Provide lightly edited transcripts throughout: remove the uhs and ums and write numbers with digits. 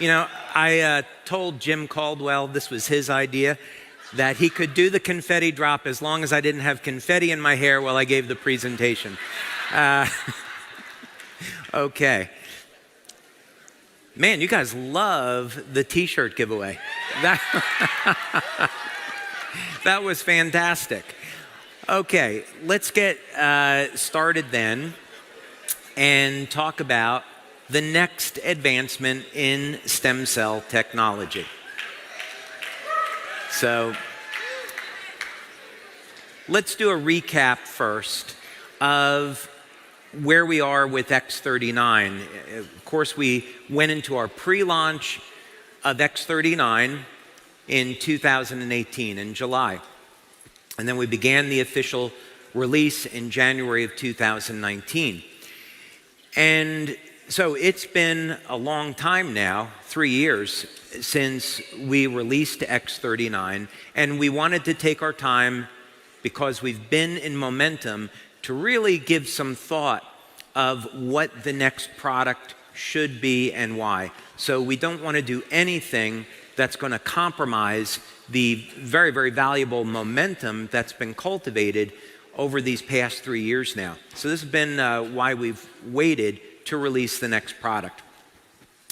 You know, I told Jim Caldwell, this was his idea, that he could do the confetti drop as long as I didn't have confetti in my hair while I gave the presentation. Okay. Man, you guys love the t-shirt giveaway. That was fantastic. Okay, let's get started then and talk about the next advancement in stem cell technology. So let's do a recap first of where we are with X39. Of course, we went into our pre-launch of X39 in 2018, in July. And then we began the official release in January of 2019. And so it's been a long time now, 3 years, since we released X39. And we wanted to take our time, because we've been in momentum, to really give some thought of what the next product should be and why. So we don't want to do anything that's going to compromise the very, very valuable momentum that's been cultivated over these past 3 years now. So this has been why we've waited to release the next product.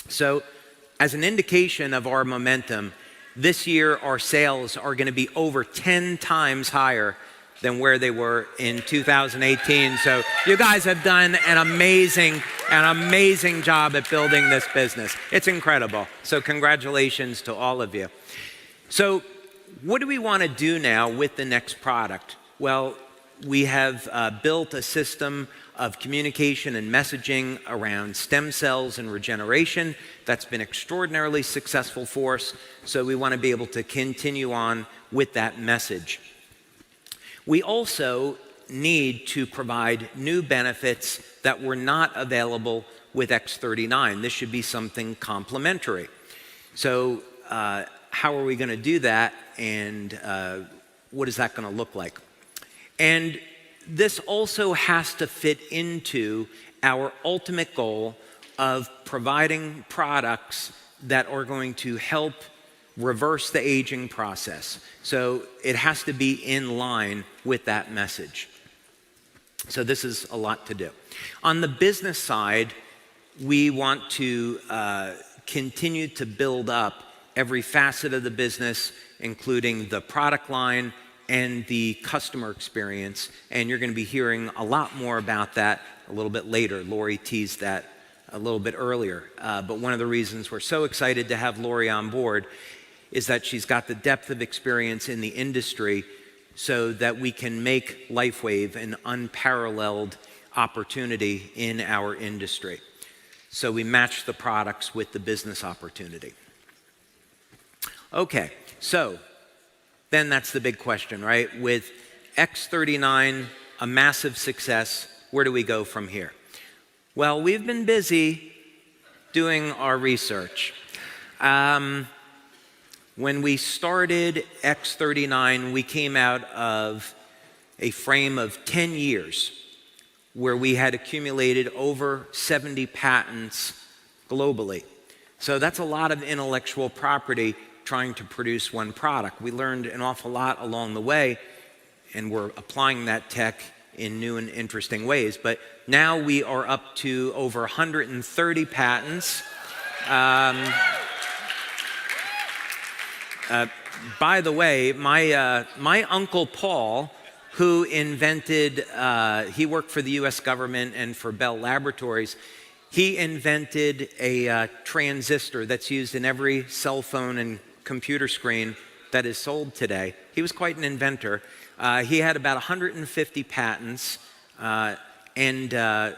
So as an indication of our momentum, this year our sales are going to be over 10 times higher than where they were in 2018. So you guys have done an amazing job at building this business. It's incredible. So congratulations to all of you. So what do we want to do now with the next product? Well, we have built a system of communication and messaging around stem cells and regeneration that's been extraordinarily successful for us. So we want to be able to continue on with that message. We also need to provide new benefits that were not available with X39. This should be something complementary. So how are we going to do that, and what is that going to look like? And this also has to fit into our ultimate goal of providing products that are going to help reverse the aging process. So it has to be in line with that message. So this is a lot to do. On the business side, we want to continue to build up every facet of the business, including the product line and the customer experience. And you're going to be hearing a lot more about that a little bit later. Lori teased that a little bit earlier. But one of the reasons we're so excited to have Lori on board is that she's got the depth of experience in the industry so that we can make LifeWave an unparalleled opportunity in our industry. So we match the products with the business opportunity. Okay, so then that's the big question, right? With X39, a massive success, where do we go from here? Well, we've been busy doing our research. When we started X39, we came out of a frame of 10 years where we had accumulated over 70 patents globally. So that's a lot of intellectual property trying to produce one product. We learned an awful lot along the way, and we're applying that tech in new and interesting ways. But now we are up to over 130 patents. By the way, my Uncle Paul, who invented, he worked for the US government and for Bell Laboratories, he invented a transistor that's used in every cell phone and computer screen that is sold today. He was quite an inventor. He had about 150 patents, and I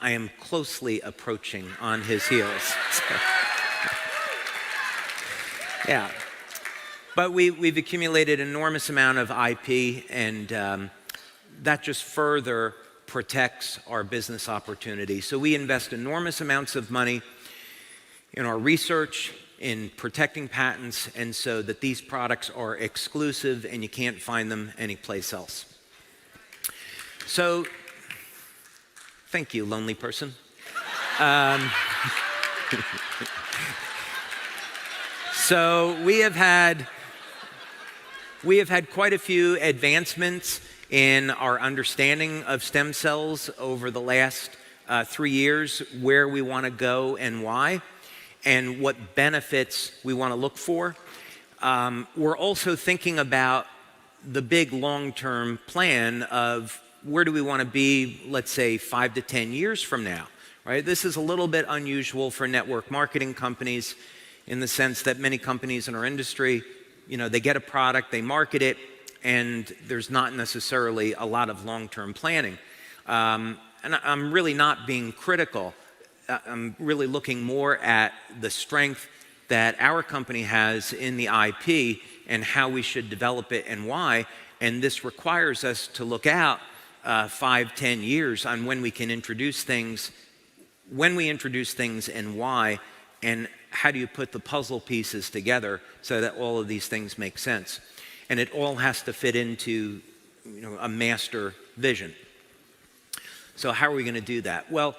am closely approaching on his heels. So, yeah. But we've accumulated an enormous amount of IP, and that just further protects our business opportunity. So we invest enormous amounts of money in our research, in protecting patents, and so that these products are exclusive and you can't find them anyplace else. So, thank you, lonely person. So we have had quite a few advancements in our understanding of stem cells over the last 3 years, where we want to go and why, and what benefits we want to look for. We're also thinking about the big long-term plan of where do we want to be, let's say, 5 to 10 years from now, right? This is a little bit unusual for network marketing companies in the sense that many companies in our industry, they get a product, they market it, and there's not necessarily a lot of long-term planning. And I'm really not being critical. I'm really looking more at the strength that our company has in the IP and how we should develop it and why. And this requires us to look out 5, 10 years on when we can introduce things, when we introduce things and why, and how do you put the puzzle pieces together so that all of these things make sense. And it all has to fit into a master vision. So how are we going to do that? Well,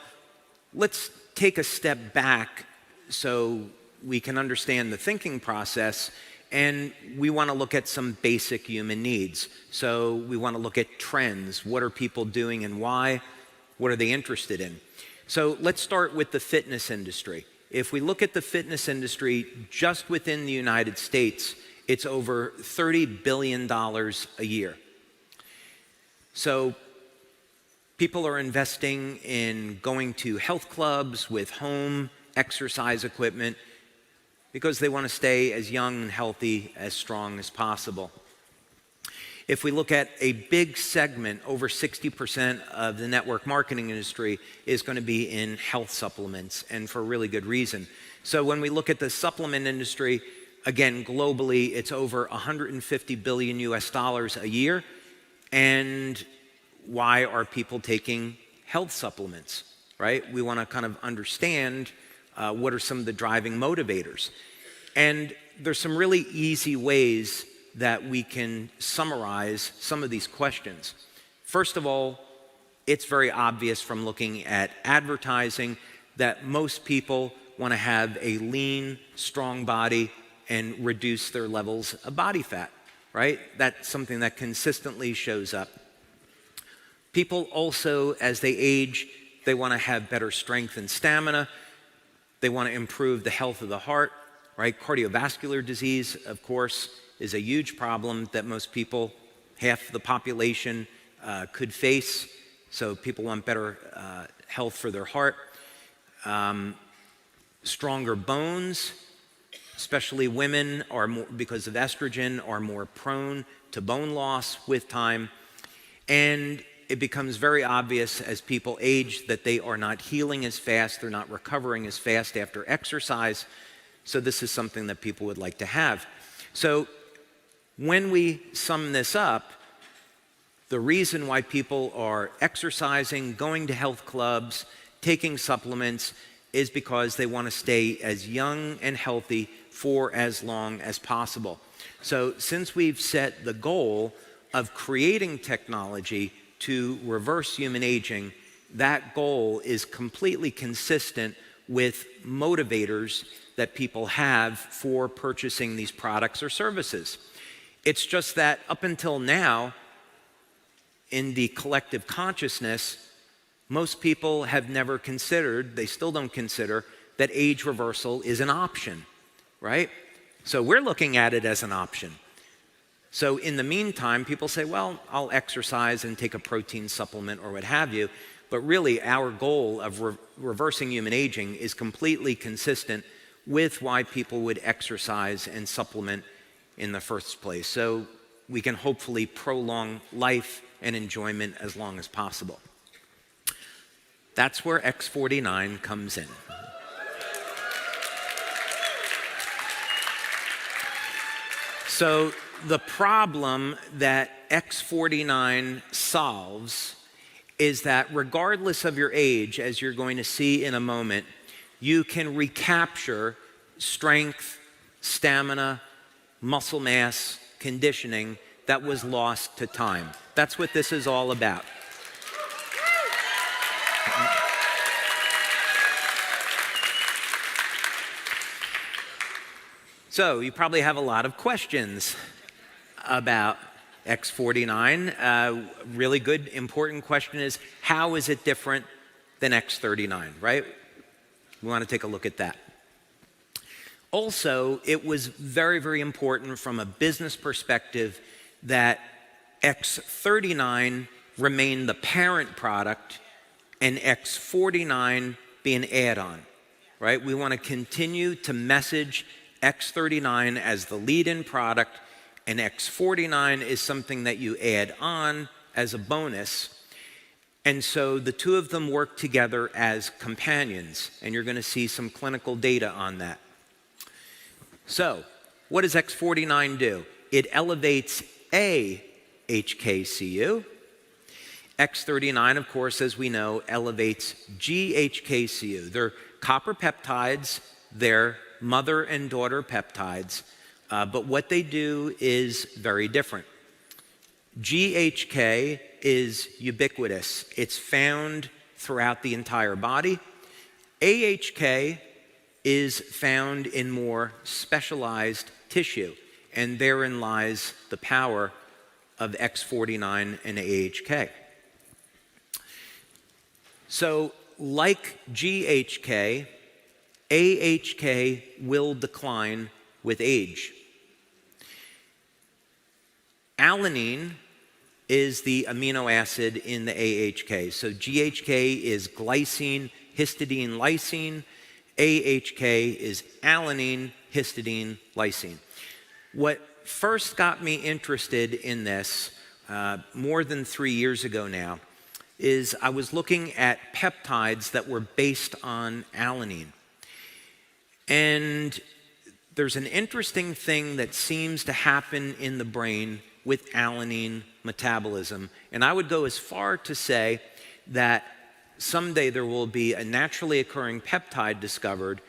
let's take a step back so we can understand the thinking process, and we want to look at some basic human needs. So we want to look at trends. What are people doing and why? What are they interested in? So let's start with the fitness industry. If we look at the fitness industry just within the United States, it's over $30 billion a year. So people are investing in going to health clubs with home exercise equipment because they want to stay as young and healthy, as strong as possible. If we look at a big segment, over 60% of the network marketing industry is going to be in health supplements, and for a really good reason. So when we look at the supplement industry, again, globally, it's over $150 billion a year. And why are people taking health supplements, right? We want to kind of understand what are some of the driving motivators. And there's some really easy ways that we can summarize some of these questions. First of all, it's very obvious from looking at advertising that most people want to have a lean, strong body and reduce their levels of body fat, right? That's something that consistently shows up. People also, as they age, they want to have better strength and stamina. They want to improve the health of the heart, right? Cardiovascular disease, of course, is a huge problem that most people, half the population, could face. So people want better health for their heart. Stronger bones, especially women, are more, because of estrogen, are more prone to bone loss with time. And it becomes very obvious as people age that they are not healing as fast, they're not recovering as fast after exercise. So this is something that people would like to have. So when we sum this up, the reason why people are exercising, going to health clubs, taking supplements, is because they want to stay as young and healthy for as long as possible. So since we've set the goal of creating technology to reverse human aging, that goal is completely consistent with motivators that people have for purchasing these products or services. It's just that up until now, in the collective consciousness, most people have never considered, they still don't consider, that age reversal is an option, right? So we're looking at it as an option. So in the meantime, people say, well, I'll exercise and take a protein supplement or what have you. But really, our goal of reversing human aging is completely consistent with why people would exercise and supplement in the first place. So we can hopefully prolong life and enjoyment as long as possible. That's where X49 comes in. So the problem that X49 solves is that regardless of your age, as you're going to see in a moment, you can recapture strength, stamina, muscle mass, conditioning that was lost to time. That's what this is all about. So you probably have a lot of questions about X49. Really good, important question is, how is it different than X39, right? We want to take a look at that. Also, it was very, very important from a business perspective that X39 remain the parent product and X49 be an add-on, right? We want to continue to message X39 as the lead-in product, and X49 is something that you add on as a bonus. And so the two of them work together as companions, and you're going to see some clinical data on that. So what does X49 do? It elevates AHK-Cu. X39, of course, as we know, elevates GHK-Cu. They're copper peptides. They're mother and daughter peptides. But what they do is very different. GHK is ubiquitous. It's found throughout the entire body. AHK is found in more specialized tissue, and therein lies the power of X49 and AHK. So, like GHK, AHK will decline with age. Alanine is the amino acid in the AHK. So GHK is glycine, histidine, lysine. AHK is alanine, histidine, lysine. What first got me interested in this more than 3 years ago now is I was looking at peptides that were based on alanine. And there's an interesting thing that seems to happen in the brain with alanine metabolism. And I would go as far to say that someday there will be a naturally occurring peptide discovered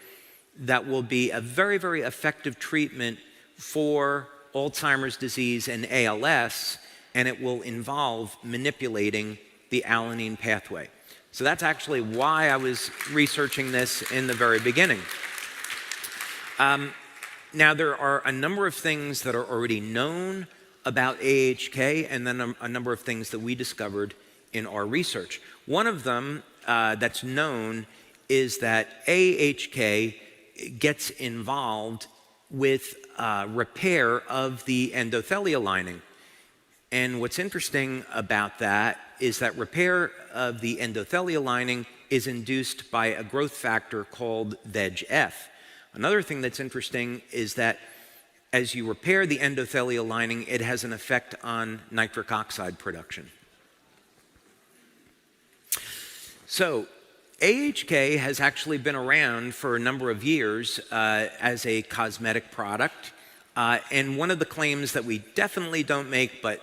that will be a very, very effective treatment for Alzheimer's disease and ALS, and it will involve manipulating the alanine pathway. So that's actually why I was researching this in the very beginning. Now, there are a number of things that are already known about AHK, and then a number of things that we discovered in our research. One of them that's known is that AHK gets involved with repair of the endothelial lining. And what's interesting about that is that repair of the endothelial lining is induced by a growth factor called VEGF. Another thing that's interesting is that as you repair the endothelial lining, it has an effect on nitric oxide production. So AHK has actually been around for a number of years as a cosmetic product. And one of the claims that we definitely don't make, but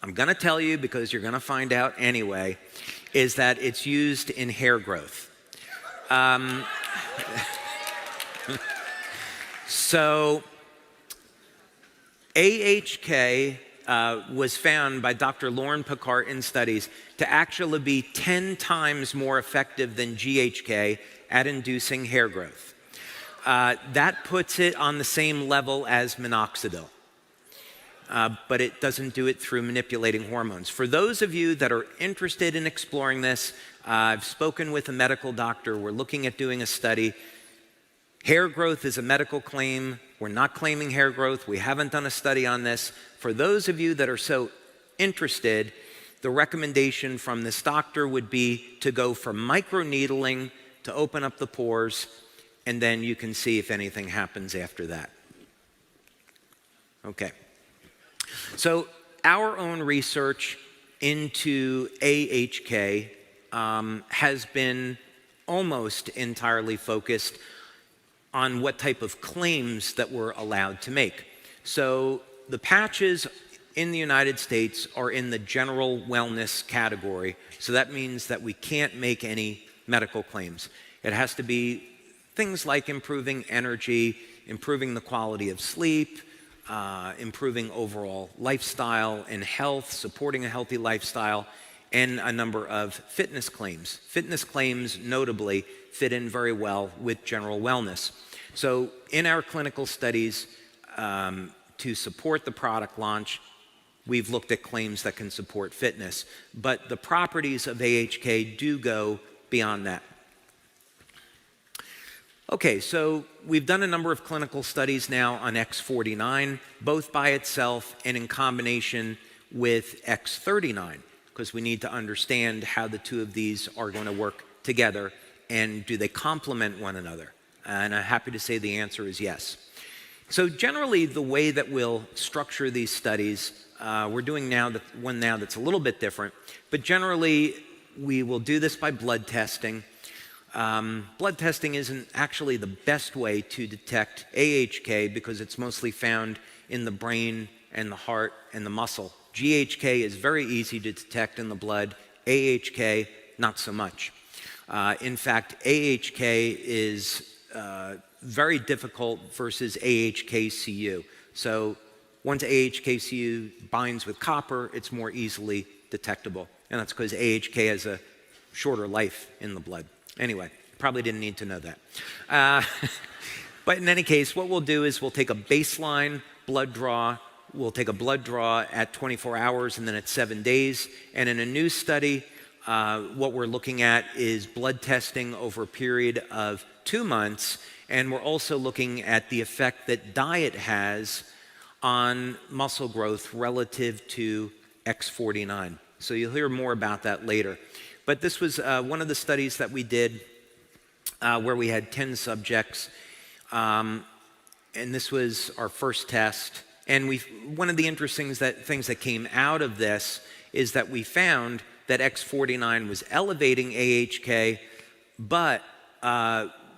I'm going to tell you because you're going to find out anyway, is that it's used in hair growth. So AHK was found by Dr. Lauren Picard in studies to actually be 10 times more effective than GHK at inducing hair growth. That puts it on the same level as minoxidil, but it doesn't do it through manipulating hormones. For those of you that are interested in exploring this, I've spoken with a medical doctor. We're looking at doing a study. Hair growth is a medical claim. We're not claiming hair growth. We haven't done a study on this. For those of you that are so interested, the recommendation from this doctor would be to go for microneedling to open up the pores, and then you can see if anything happens after that. Okay. So our own research into AHK has been almost entirely focused on what type of claims that we're allowed to make. So the patches in the United States are in the general wellness category. So that means that we can't make any medical claims. It has to be things like improving energy, improving the quality of sleep, improving overall lifestyle and health, supporting a healthy lifestyle, and a number of fitness claims. Fitness claims, notably, fit in very well with general wellness. So in our clinical studies, to support the product launch, we've looked at claims that can support fitness. But the properties of AHK do go beyond that. Okay, so we've done a number of clinical studies now on X49, both by itself and in combination with X39, because we need to understand how the two of these are going to work together and do they complement one another. And I'm happy to say the answer is yes. So generally, the way that we'll structure these studies, we're doing one now that's a little bit different, but generally we will do this by blood testing. Blood testing isn't actually the best way to detect AHK because it's mostly found in the brain and the heart and the muscle. GHK is very easy to detect in the blood, AHK not so much. In fact, AHK is very difficult versus AHK-Cu. So once AHK-Cu binds with copper, it's more easily detectable. And that's because AHK has a shorter life in the blood. Anyway, probably didn't need to know that. But in any case, what we'll do is we'll take a baseline blood draw. We'll take a blood draw at 24 hours and then at 7 days. And in a new study, what we're looking at is blood testing over a period of 2 months. And we're also looking at the effect that diet has on muscle growth relative to X49. So you'll hear more about that later. But this was one of the studies that we did where we had 10 subjects. And this was our first test. And one of the interesting things that came out of this is that we found that X49 was elevating AHK, but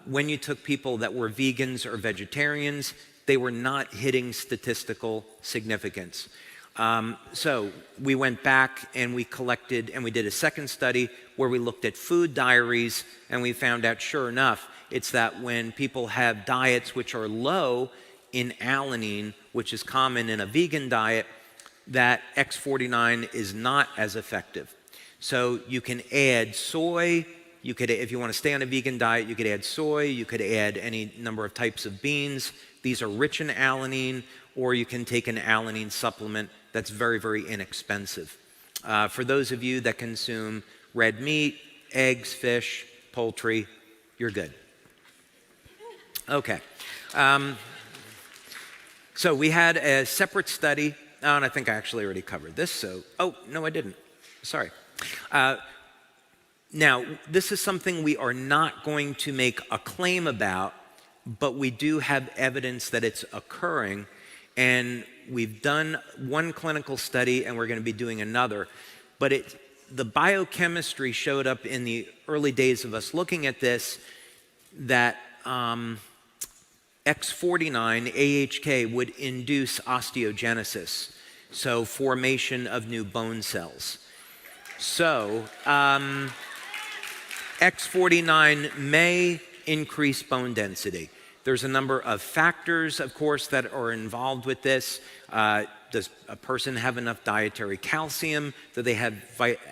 when you took people that were vegans or vegetarians, they were not hitting statistical significance. So we went back and we collected and we did a second study where we looked at food diaries, and we found out, sure enough, it's that when people have diets which are low in alanine, which is common in a vegan diet, that X49 is not as effective. So you can add soy. You could, if you want to stay on a vegan diet, you could add soy. You could add any number of types of beans. These are rich in alanine, or you can take an alanine supplement that's very, very inexpensive. For those of you that consume red meat, eggs, fish, poultry, you're good. Okay. So we had a separate study, and I think I actually already covered this. So, oh, no, I didn't. Sorry. Now, this is something we are not going to make a claim about, but we do have evidence that it's occurring. And we've done one clinical study, and we're going to be doing another. But the biochemistry showed up in the early days of us looking at this, that X49, AHK, would induce osteogenesis, so formation of new bone cells. So X49 may increase bone density. There's a number of factors, of course, that are involved with this. Does a person have enough dietary calcium? Do they have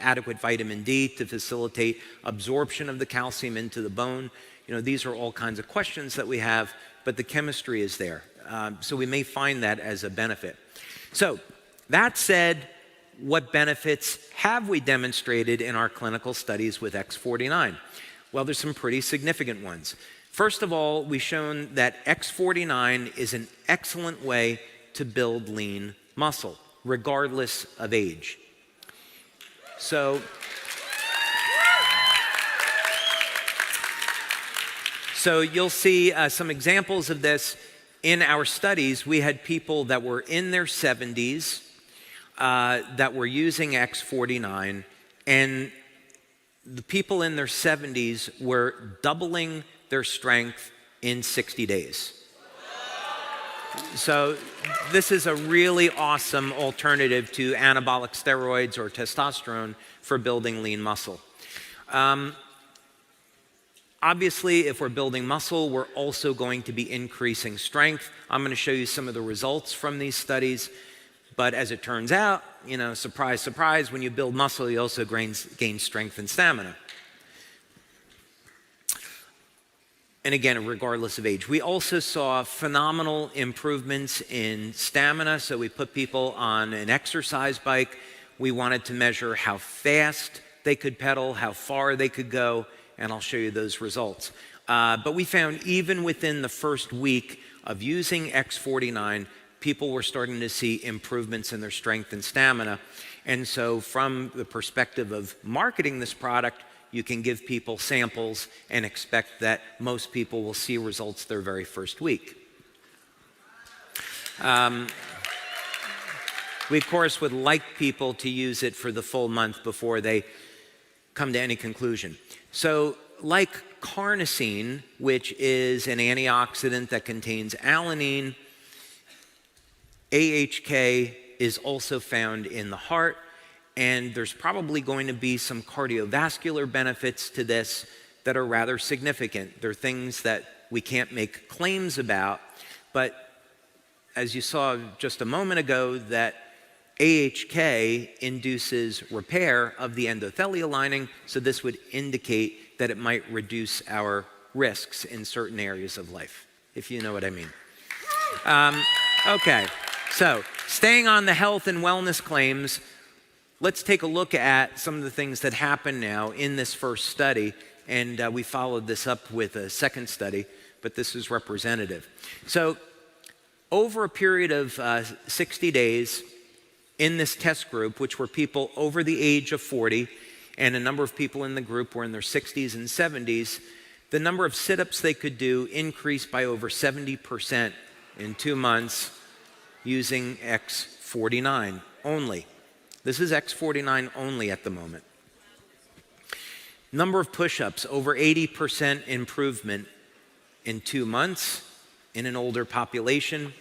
adequate vitamin D to facilitate absorption of the calcium into the bone? You know, these are all kinds of questions that we have, but the chemistry is there. So we may find that as a benefit. So that said, what benefits have we demonstrated in our clinical studies with X49? Well, there's some pretty significant ones. First of all, we've shown that X49 is an excellent way to build lean muscle, regardless of age. So you'll see some examples of this in our studies. We had people that were in their 70s that were using X49, and the people in their 70s were doubling their strength in 60 days. So this is a really awesome alternative to anabolic steroids or testosterone for building lean muscle. Obviously, if we're building muscle, we're also going to be increasing strength. I'm going to show you some of the results from these studies. But as it turns out, you know, surprise, surprise, when you build muscle, you also gain strength and stamina. and again, regardless of age. We also saw phenomenal improvements in stamina. So we put people on an exercise bike. We wanted to measure how fast they could pedal, how far they could go, and I'll show you those results. But we found even within the first week of using X49, people were starting to see improvements in their strength and stamina. And so from the perspective of marketing this product, you can give people samples and expect that most people will see results their very first week. We, of course, would like people to use it for the full month before they come to any conclusion. So like carnosine, which is an antioxidant that contains alanine, AHK is also found in the heart, and there's probably going to be some cardiovascular benefits to this that are rather significant. They're things that we can't make claims about, but as you saw just a moment ago, that AHK induces repair of the endothelial lining, so this would indicate that it might reduce our risks in certain areas of life, if you know what I mean. Okay, so staying on the health and wellness claims, let's take a look at some of the things that happen now in this first study, and we followed this up with a second study, but this is representative. So over a period of 60 days in this test group, which were people over the age of 40, and a number of people in the group were in their 60s and 70s, the number of sit-ups they could do increased by over 70% in 2 months using X49 only. This is X49 only at the moment. Number of push-ups, over 80% improvement in 2 months in an older population.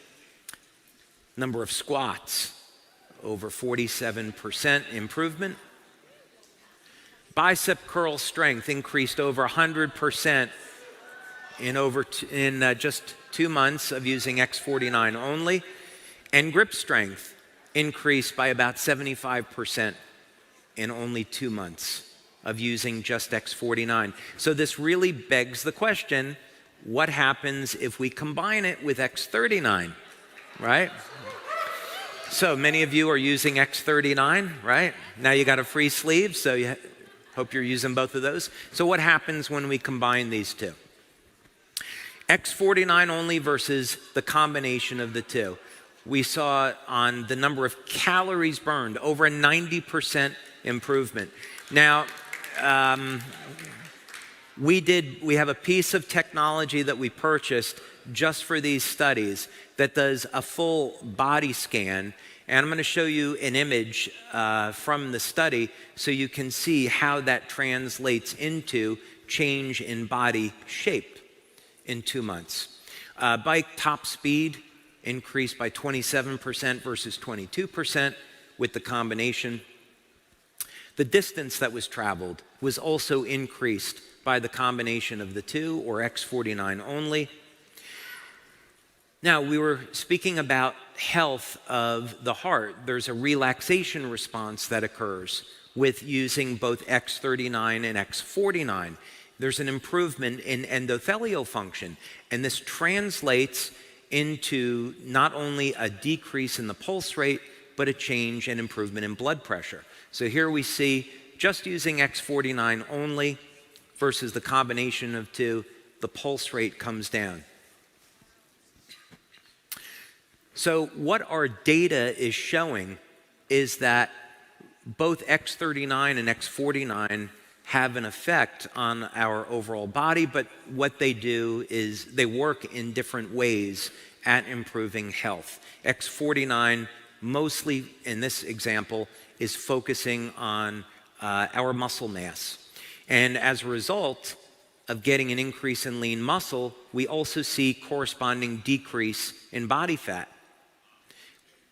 Number of squats, over 47% improvement. Bicep curl strength increased over 100% in just 2 months of using X49 only. And grip strength increased by about 75% in only 2 months of using just X49. So this really begs the question, what happens if we combine it with X39, right? So many of you are using X39, right? Now you got a free sleeve, so you hope you're using both of those. So what happens when we combine these two? X49 only versus the combination of the two. We saw on the number of calories burned, over a 90% improvement. Now, we have a piece of technology that we purchased just for these studies that does a full body scan, and I'm going to show you an image from the study so you can see how that translates into change in body shape in 2 months. Bike top speed increased by 27% versus 22% with the combination. The distance that was traveled was also increased by the combination of the two, or X49 only. Now, we were speaking about health of the heart. There's a relaxation response that occurs with using both X39 and X49. There's an improvement in endothelial function, and this translates into not only a decrease in the pulse rate, but a change and improvement in blood pressure. So here we see, just using X49 only versus the combination of two, the pulse rate comes down. So what our data is showing is that both X39 and X49 have an effect on our overall body, but what they do is they work in different ways at improving health. X49, mostly in this example, is focusing on our muscle mass. And as a result of getting an increase in lean muscle, we also see corresponding decrease in body fat.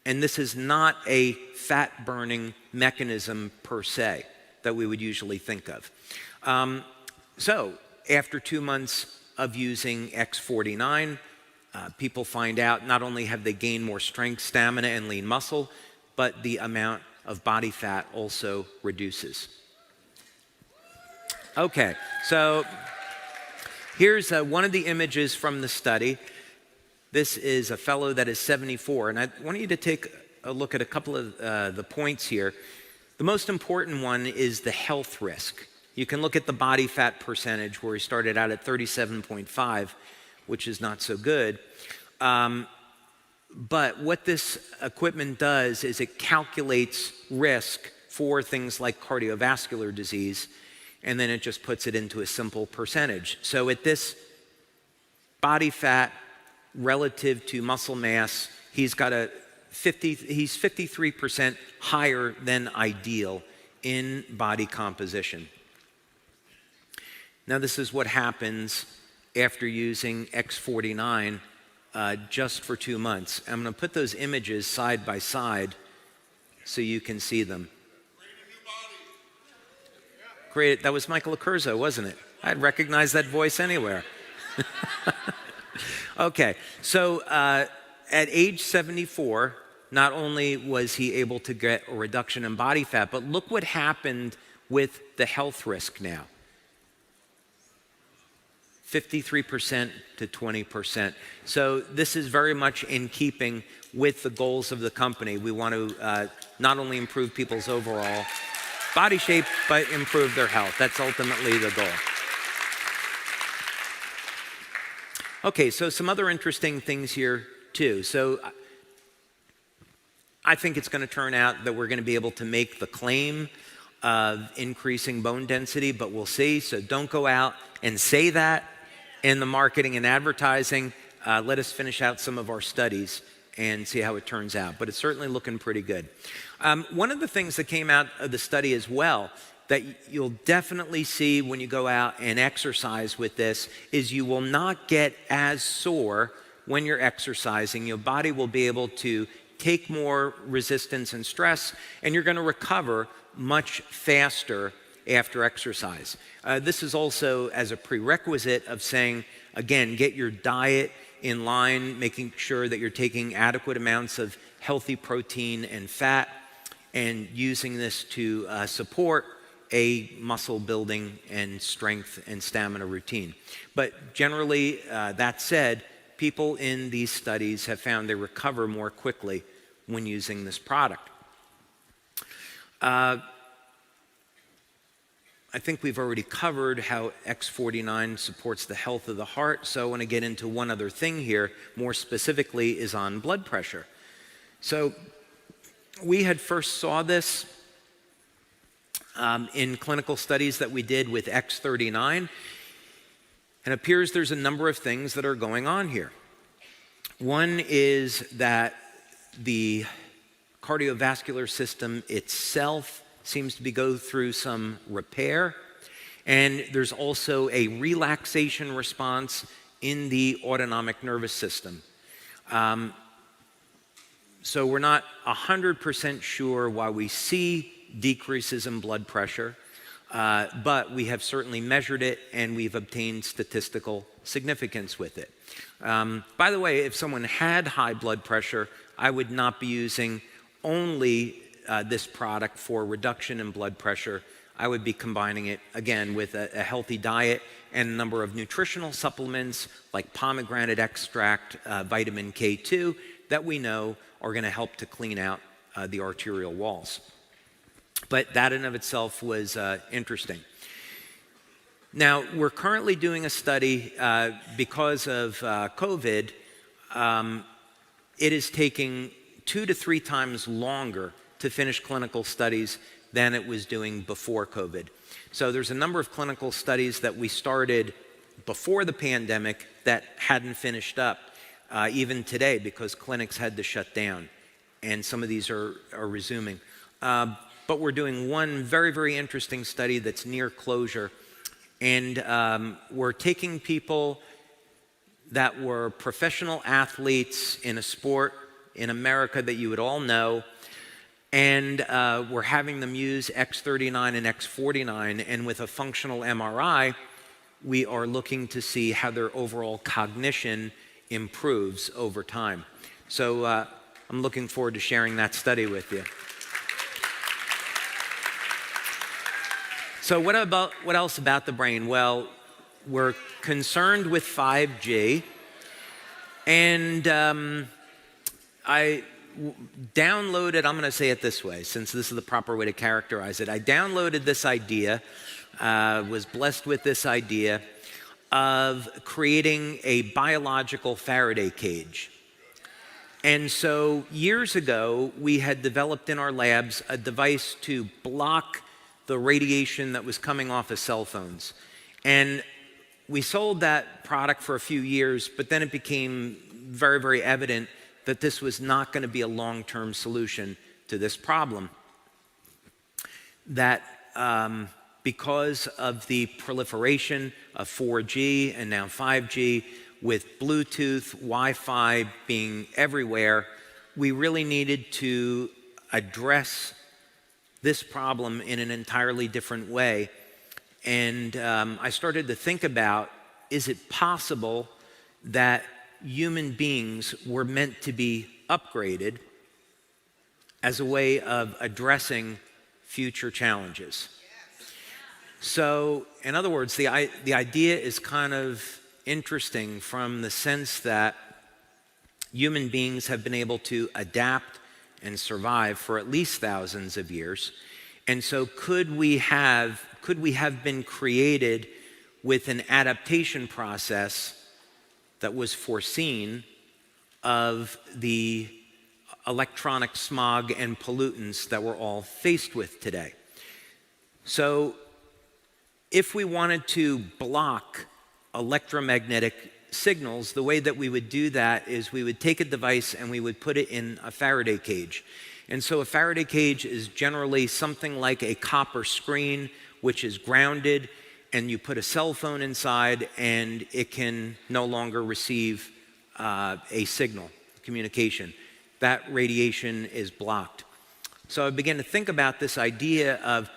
And this is not a fat-burning mechanism per se that we would usually think of. So after 2 months of using X49, people find out not only have they gained more strength, stamina, and lean muscle, but the amount of body fat also reduces. Okay, so Here's one of the images from the study. This is a fellow that is 74, and I want you to take a look at a couple of the points here. The most important one is the health risk. You can look at the body fat percentage where he started out at 37.5, which is not so good. But what this equipment does is it calculates risk for things like cardiovascular disease, and then it just puts it into a simple percentage. So at this body fat relative to muscle mass, he's 53% higher than ideal in body composition. Now this is what happens after using X49 just for 2 months. I'm going to put those images side by side so you can see them. Great. That was Michael Accurso, wasn't it? I'd recognize that voice anywhere. Okay, so at age 74, not only was he able to get a reduction in body fat, but look what happened with the health risk now. 53% to 20%. So this is very much in keeping with the goals of the company. We want to not only improve people's overall body shape, but improve their health. That's ultimately the goal. Okay, so some other interesting things here too. So I think it's going to turn out that we're going to be able to make the claim of increasing bone density, but we'll see. So don't go out and say that in the marketing and advertising. Let us finish out some of our studies and see how it turns out. But it's certainly looking pretty good. One of the things that came out of the study as well that you'll definitely see when you go out and exercise with this is you will not get as sore when you're exercising. Your body will be able to take more resistance and stress, and you're going to recover much faster after exercise. This is also as a prerequisite of saying, again, get your diet in line, making sure that you're taking adequate amounts of healthy protein and fat, and using this to support a muscle building and strength and stamina routine. But generally, that said, people in these studies have found they recover more quickly when using this product. I think we've already covered how X49 supports the health of the heart, so I want to get into one other thing here, more specifically is on blood pressure. So we had first saw this in clinical studies that we did with X39, and it appears there's a number of things that are going on here. One is that the cardiovascular system itself seems to be go through some repair, and there's also a relaxation response in the autonomic nervous system. So we're not 100% sure why we see decreases in blood pressure, but we have certainly measured it and we've obtained statistical significance with it. By the way, if someone had high blood pressure, I would not be using only this product for reduction in blood pressure. I would be combining it, again, with a healthy diet and a number of nutritional supplements like pomegranate extract, vitamin K2, that we know are going to help to clean out the arterial walls. But that in of itself was interesting. Now, we're currently doing a study because of COVID. It is taking 2 to 3 times longer to finish clinical studies than it was doing before COVID. So there's a number of clinical studies that we started before the pandemic that hadn't finished up even today because clinics had to shut down, and some of these are resuming. But we're doing one very, very interesting study that's near closure, and we're taking people that were professional athletes in a sport in America that you would all know, and we're having them use X39 and X49, and with a functional MRI, we are looking to see how their overall cognition improves over time. So I'm looking forward to sharing that study with you. So what else about the brain? Well, we're concerned with 5G, and I downloaded, I'm going to say it this way, since this is the proper way to characterize it. I downloaded this idea, was blessed with this idea of creating a biological Faraday cage. And so years ago, we had developed in our labs a device to block the radiation that was coming off of cell phones. And we sold that product for a few years, but then it became very, very evident that this was not going to be a long-term solution to this problem. That because of the proliferation of 4G and now 5G, with Bluetooth, Wi-Fi being everywhere, we really needed to address this problem in an entirely different way. And I started to think about, is it possible that human beings were meant to be upgraded as a way of addressing future challenges? So, in other words, the idea is kind of interesting from the sense that human beings have been able to adapt and survive for at least thousands of years. And so could we have been created with an adaptation process that was foreseen of the electronic smog and pollutants that we're all faced with today? So if we wanted to block electromagnetic signals, the way that we would do that is we would take a device and we would put it in a Faraday cage. And so a Faraday cage is generally something like a copper screen, which is grounded, and you put a cell phone inside and it can no longer receive a signal, communication. That radiation is blocked. So I began to think about this idea of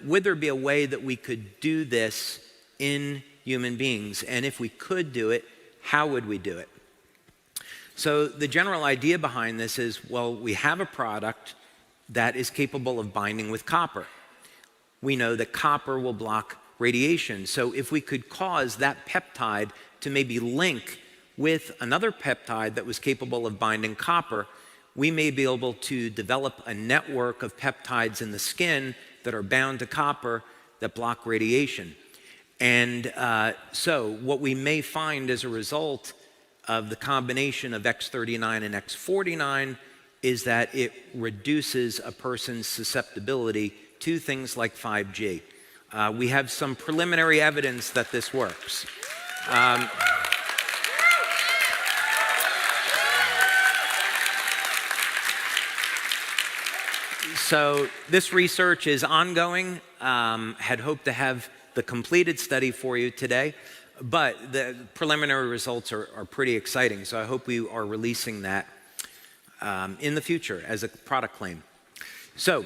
would there be a way that we could do this in human beings? And if we could do it, how would we do it? So the general idea behind this is, well, we have a product that is capable of binding with copper. We know that copper will block radiation. So if we could cause that peptide to maybe link with another peptide that was capable of binding copper, we may be able to develop a network of peptides in the skin that are bound to copper that block radiation. And so what we may find as a result of the combination of X39 and X49 is that it reduces a person's susceptibility to things like 5G. We have some preliminary evidence that this works. So this research is ongoing. Had hoped to have the completed study for you today, but the preliminary results are pretty exciting. So I hope we are releasing that in the future as a product claim. So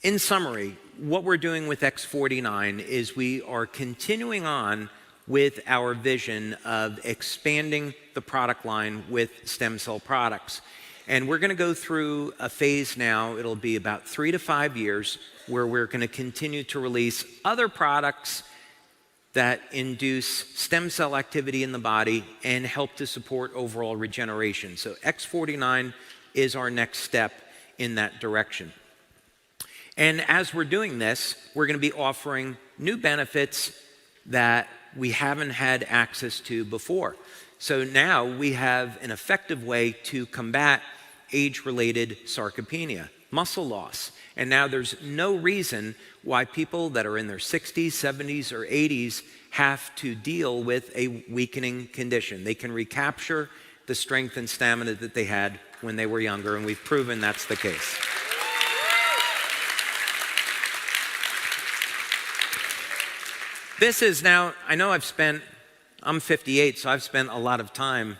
in summary, what we're doing with X49 is we are continuing on with our vision of expanding the product line with stem cell products. And we're going to go through a phase now, it'll be about 3 to 5 years, where we're going to continue to release other products that induce stem cell activity in the body and help to support overall regeneration. So X49 is our next step in that direction. And as we're doing this, we're going to be offering new benefits that we haven't had access to before. So now we have an effective way to combat age-related sarcopenia, muscle loss. And now there's no reason why people that are in their 60s, 70s, or 80s have to deal with a weakening condition. They can recapture the strength and stamina that they had when they were younger, and we've proven that's the case. This is now, I know I'm 58, so I've spent a lot of time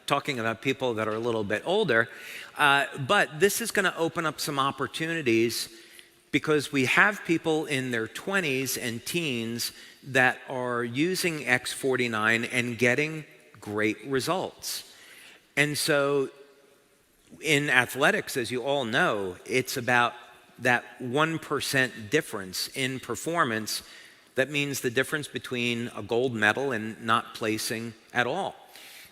talking about people that are a little bit older, but this is going to open up some opportunities because we have people in their 20s and teens that are using X49 and getting great results. And so in athletics, as you all know, it's about that 1% difference in performance that means the difference between a gold medal and not placing at all.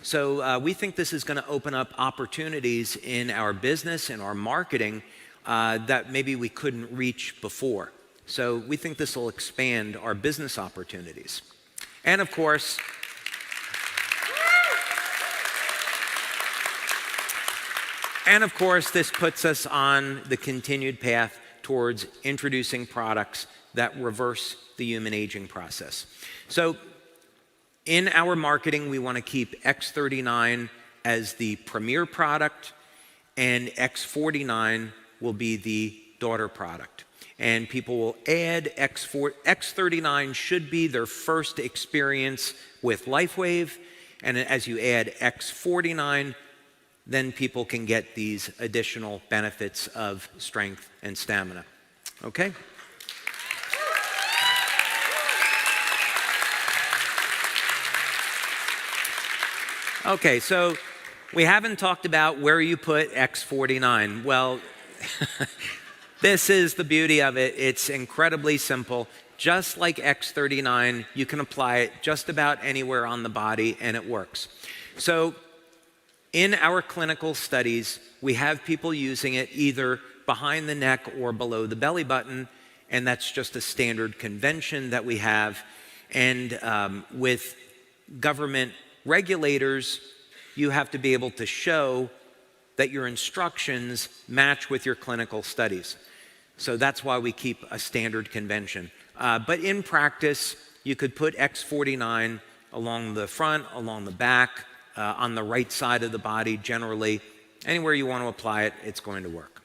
So we think this is going to open up opportunities in our business and our marketing that maybe we couldn't reach before. So we think this will expand our business opportunities. And of course, this puts us on the continued path towards introducing products that reverse the human aging process. So in our marketing, we want to keep X39 as the premier product, and X49 will be the daughter product. And people will add X39 should be their first experience with LifeWave, and as you add X49, then people can get these additional benefits of strength and stamina. Okay? Okay, so we haven't talked about where you put X49. Well, this is the beauty of it. It's incredibly simple. Just like X39, you can apply it just about anywhere on the body and it works. So in our clinical studies, we have people using it either behind the neck or below the belly button, and that's just a standard convention that we have. And with government regulators, you have to be able to show that your instructions match with your clinical studies. So that's why we keep a standard convention. But in practice, you could put X49 along the front, along the back, on the right side of the body, generally. Anywhere you want to apply it, it's going to work.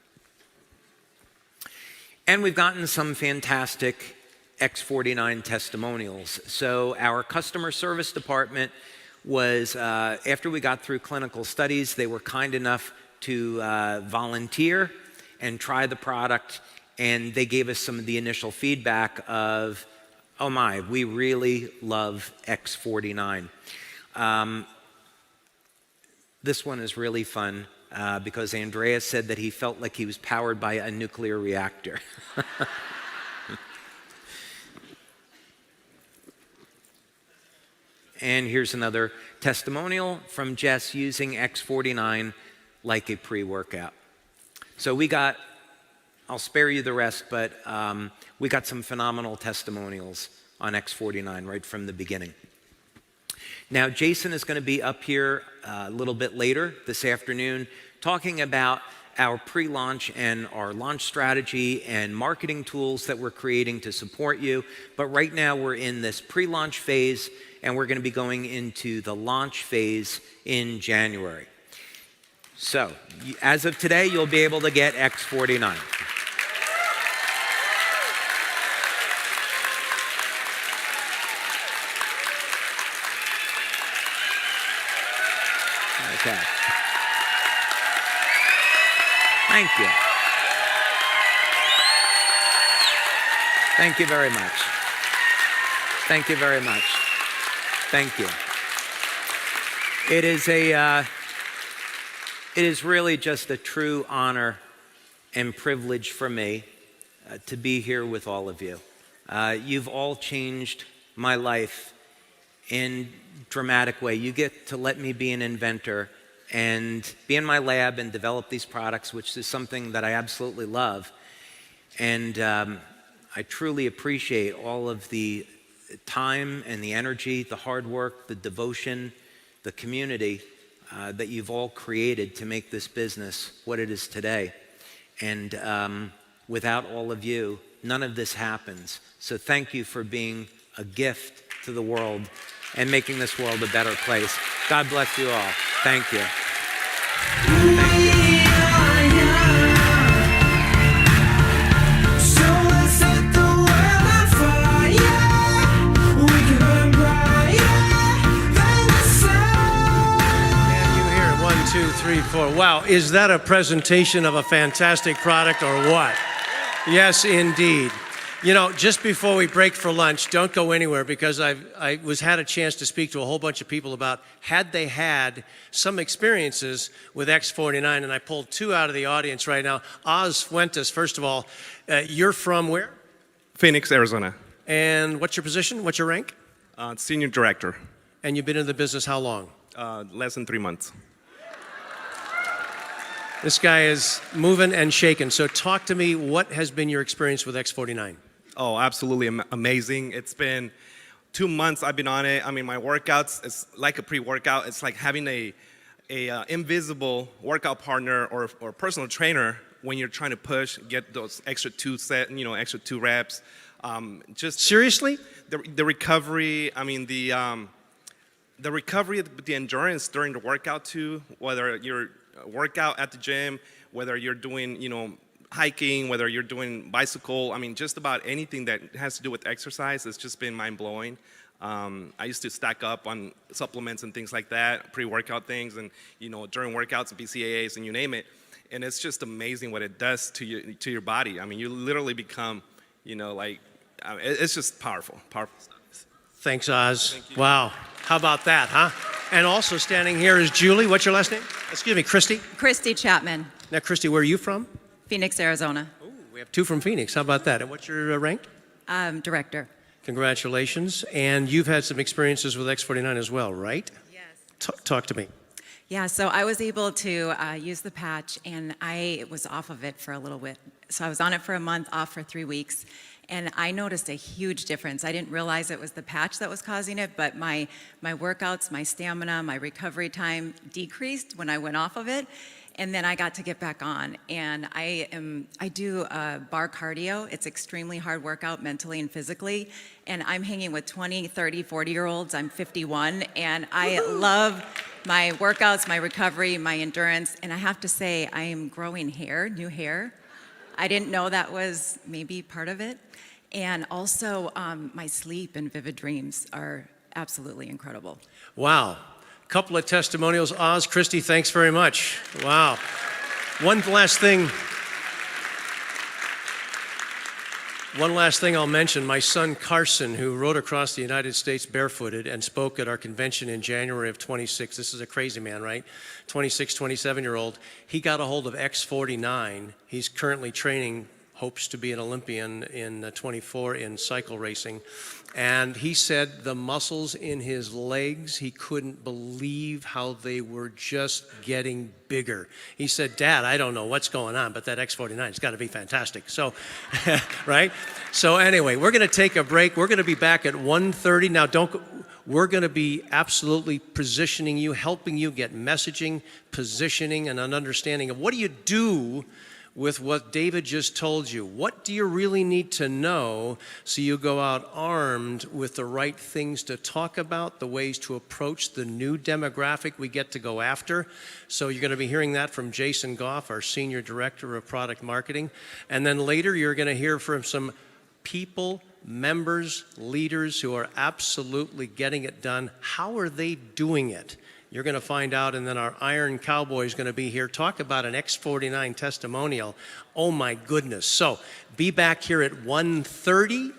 And we've gotten some fantastic X49 testimonials. So our customer service department was, after we got through clinical studies, they were kind enough to volunteer and try the product, and they gave us some of the initial feedback of, oh my, we really love X49. This one is really fun because Andreas said that he felt like he was powered by a nuclear reactor. And here's another testimonial from Jess using X49 like a pre-workout. So we got, I'll spare you the rest, but we got some phenomenal testimonials on X49 right from the beginning. Now, Jason is going to be up here a little bit later this afternoon talking about our pre-launch and our launch strategy and marketing tools that we're creating to support you. But right now we're in this pre-launch phase, and we're going to be going into the launch phase in January. So, as of today, you'll be able to get X49. Okay. Thank you. Thank you very much. Thank you very much. Thank you. It is really just a true honor and privilege for me to be here with all of you. You've all changed my life in a dramatic way. You get to let me be an inventor and be in my lab and develop these products, which is something that I absolutely love. And I truly appreciate all of the time and the energy, the hard work, the devotion, the community that you've all created to make this business what it is today. And without all of you, none of this happens. So thank you for being a gift to the world and making this world a better place. God bless you all. Thank you. Two, three, four. Wow, is that a presentation of a fantastic product or what? Yes, indeed. You know, just before we break for lunch, don't go anywhere, because I had a chance to speak to a whole bunch of people about had they had some experiences with X49, and I pulled two out of the audience right now. Oz Fuentes, first of all, you're from where? Phoenix, Arizona. And what's your position? What's your rank? Senior director. And you've been in the business how long? Less than 3 months. This guy is moving and shaking. So talk to me, what has been your experience with X49? Oh, absolutely amazing. It's been 2 months I've been on it. I mean, my workouts, it's like a pre-workout. It's like having a invisible workout partner or personal trainer when you're trying to push, get those extra 2 reps. Just seriously? The recovery, I mean, the recovery, the endurance during the workout too, whether you're workout at the gym, whether you're doing, hiking, whether you're doing bicycle, I mean, just about anything that has to do with exercise has just been mind-blowing. I used to stack up on supplements and things like that, pre-workout things, and during workouts, BCAAs, and you name it. And it's just amazing what it does to your body. I mean, you literally become, it's just powerful stuff. Thanks, Oz. Thank you. Wow. How about that, huh? And also standing here is Julie. What's your last name? Excuse me, Christy? Christy Chapman. Now, Christy, where are you from? Phoenix, Arizona. Ooh, we have 2 from Phoenix. How about that? And what's your rank? Director. Congratulations. And you've had some experiences with X49 as well, right? Yes. Talk to me. Yeah, so I was able to use the patch, and I was off of it for a little bit. So I was on it for a month, off for 3 weeks, and I noticed a huge difference. I didn't realize it was the patch that was causing it, but my workouts, my stamina, my recovery time decreased when I went off of it. And then I got to get back on, and I do bar cardio. It's extremely hard workout mentally and physically, and I'm hanging with 20, 30, 40-year-olds. I'm 51, and I love my workouts, my recovery, my endurance, and I have to say I am growing hair, new hair. I didn't know that was maybe part of it. And also my sleep and vivid dreams are absolutely incredible. Wow. Couple of testimonials. Oz, Christy, thanks very much. Wow. One last thing I'll mention. My son Carson, who rode across the United States barefooted and spoke at our convention in January of 26. This is a crazy man, right? 26, 27-year-old. He got a hold of X49. He's currently training, hopes to be an Olympian in 24 in cycle racing. And he said the muscles in his legs, he couldn't believe how they were just getting bigger. He said, Dad, I don't know what's going on, but that X49 has got to be fantastic. So, right? So anyway, we're going to take a break. We're going to be back at 1:30. Now, we're going to be absolutely positioning you, helping you get messaging, positioning, and an understanding of what do you do with what David just told you. What do you really need to know so you go out armed with the right things to talk about, the ways to approach the new demographic we get to go after? So you're going to be hearing that from Jason Goff, our Senior Director of Product Marketing. And then later you're going to hear from some people, members, leaders who are absolutely getting it done. How are they doing it? You're going to find out, and then our Iron Cowboy is going to be here. Talk about an X49 testimonial. Oh, my goodness. So be back here at 1:30.